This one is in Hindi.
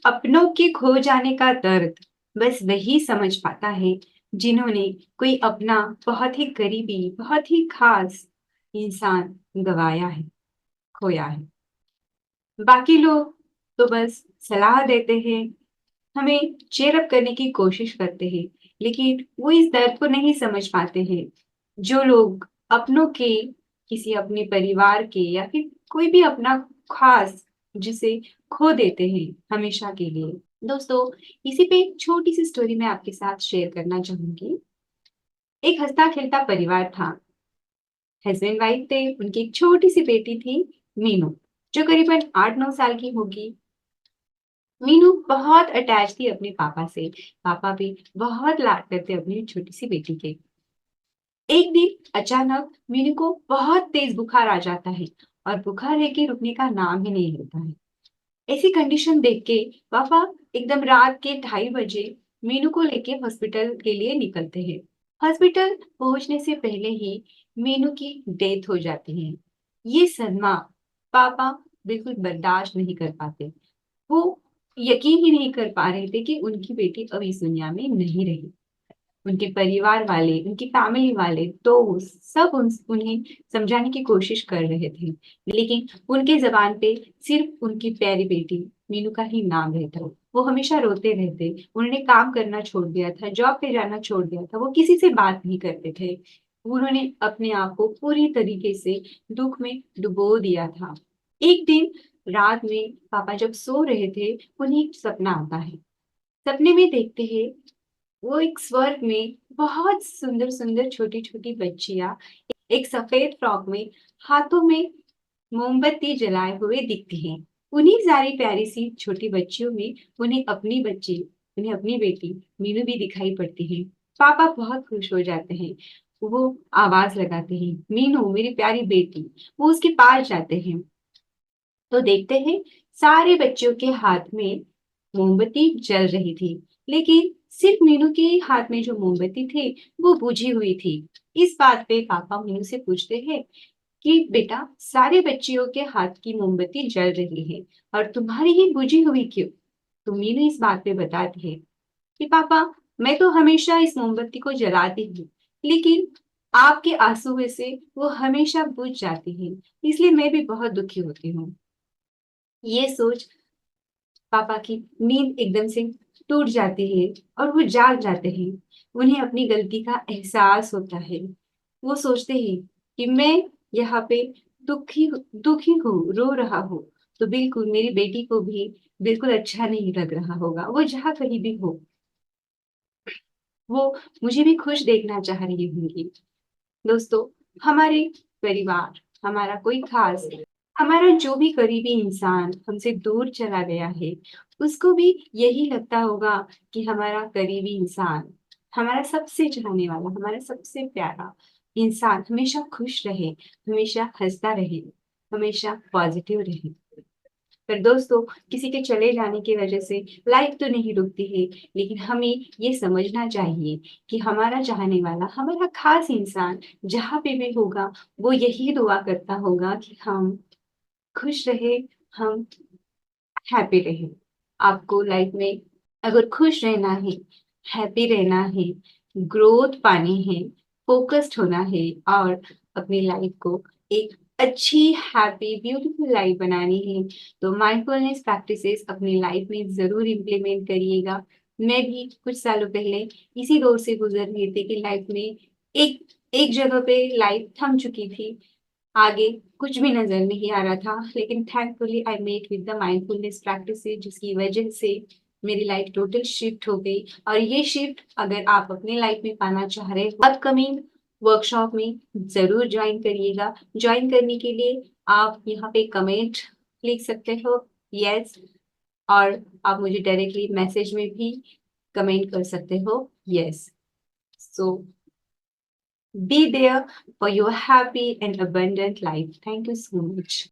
अपनों के खो जाने का दर्द बस वही समझ पाता है जिन्होंने कोई अपना बहुत ही करीबी, बहुत ही खास इंसान गवाया है, खोया है। बाकी लोग तो बस सलाह देते हैं, हमें चीयर अप करने की कोशिश करते हैं, लेकिन वो इस दर्द को नहीं समझ पाते हैं। जो लोग अपनों के, किसी अपने परिवार के या फिर कोई भी अपना खास जिसे खो देते हैं हमेशा के लिए। दोस्तों, इसी पे एक छोटी सी स्टोरी मैं आपके साथ शेयर करना चाहूंगी। एक हंसता खेलता परिवार था। हस्बैंड वाइफ थे, उनकी एक छोटी सी बेटी थी, मीनू, जो करीबन 8-9 साल की होगी। मीनू बहुत अटैच थी अपने पापा से। पापा भी बहुत लाड करते अपनी छोटी सी बेटी के। एक दिन अचानक मीनू को बहुत तेज बुखार आ जाता है और बुखार है कि रुकने का नाम ही नहीं लेता है। ऐसी कंडीशन देख के पापा एकदम रात के 2:30 बजे मीनू को लेके हॉस्पिटल के लिए निकलते हैं। हॉस्पिटल पहुंचने से पहले ही मीनू की डेथ हो जाती है। ये सदमा पापा बिल्कुल बर्दाश्त नहीं कर पाते। वो यकीन ही नहीं कर पा रहे थे कि उनकी बेटी अब इस दुनिया में नहीं रही। उनके परिवार वाले, उनकी फैमिली वाले, दोस्त सब उन्हें समझाने की कोशिश कर रहे थे, लेकिन उनके जबान पे सिर्फ उनकी प्यारी बेटी मीनू का ही नाम रहता। वो हमेशा रोते रहते। उन्होंने काम करना छोड़ दिया था, जॉब पे जाना छोड़ दिया था, वो किसी से बात नहीं करते थे। उन्होंने अपने आप को पूरी तरीके से दुख में डुबो दिया था। एक दिन रात में पापा जब सो रहे थे, उन्हें एक सपना आता है। सपने में देखते हैं वो एक स्वर्ग में बहुत सुंदर सुंदर छोटी छोटी बच्चियां एक सफेद फ्रॉक में हाथों में मोमबत्ती जलाए हुए दिखती हैं। उन्हीं सारी प्यारी सी छोटी बच्चियों में उन्हें अपनी बेटी मीनू भी दिखाई पड़ती है। पापा बहुत खुश हो जाते हैं। वो आवाज लगाते हैं, मीनू मेरी प्यारी बेटी। वो उसके पास जाते हैं तो देखते हैं सारे बच्चों के हाथ में मोमबत्ती जल रही थी, लेकिन सिर्फ मीनू के हाथ में जो मोमबत्ती थी वो बुझी हुई थी। इस बात पे पापा मीनू से पूछते हैं कि बेटा, सारे बच्चियों के हाथ की मोमबत्ती जल रही है और तुम्हारी ही बुझी हुई क्यों? तो मीनू इस बात पे बताती है कि पापा, मैं तो हमेशा इस मोमबत्ती को जलाती हूँ, लेकिन आपके आंसू से वो हमेशा बुझ जाती है, इसलिए मैं भी बहुत दुखी होती हूँ। ये सोच पापा की नींद एकदम से टूट जाती है और वो जाग जाते हैं। उन्हें अपनी गलती का एहसास होता है। वो सोचते हैं कि मैं यहाँ पे दुखी दुखी हूँ, रो रहा हूँ, तो बिल्कुल मेरी बेटी को भी बिल्कुल अच्छा नहीं लग रहा होगा। वो जहाँ कहीं भी हो, वो मुझे भी खुश देखना चाह रही होंगी। दोस्तों, हमारे परिवार, हमारा कोई खास, हमारा जो भी करीबी इंसान हमसे दूर चला गया है, उसको भी यही लगता होगा कि हमारा करीबी इंसान, हमारा सबसे चाहने वाला, हमारा सबसे प्यारा इंसान हमेशा खुश रहे, हमेशा हंसता रहे, हमेशा पॉजिटिव रहे। पर दोस्तों, किसी के चले जाने की वजह से लाइफ तो नहीं रुकती है, लेकिन हमें ये समझना चाहिए कि हमारा चाहने वाला, हमारा खास इंसान जहाँ पे भी होगा, वो यही दुआ करता होगा कि हम खुश रहे, हम हैप्पी रहे। आपको लाइफ में अगर खुश रहना है, हैप्पी रहना है, ग्रोथ पानी है, फोकस्ड होना है और अपनी लाइफ को एक अच्छी, हैप्पी, ब्यूटीफुल लाइफ बनानी है, तो माइंडफुलनेस प्रैक्टिसेस अपनी लाइफ में जरूर इम्प्लीमेंट करिएगा। मैं भी कुछ सालों पहले इसी दौर से गुजर रही थी कि लाइफ में एक एक जगह पे लाइफ थम चुकी थी, आगे कुछ भी नजर नहीं आ रहा था, लेकिन thankfully I met with the mindfulness practice, जिसकी वजह से मेरी लाइफ टोटल शिफ्ट हो गई। और ये शिफ्ट अगर आप अपनी लाइफ में पाना चाह रहे हो, अपकमिंग वर्कशॉप में जरूर ज्वाइन करिएगा। ज्वाइन करने के लिए आप यहाँ पे कमेंट लिख सकते हो, यस, और आप मुझे डायरेक्टली मैसेज में भी कमेंट कर सकते हो, yes. So be there for your happy and abundant life. Thank you so much.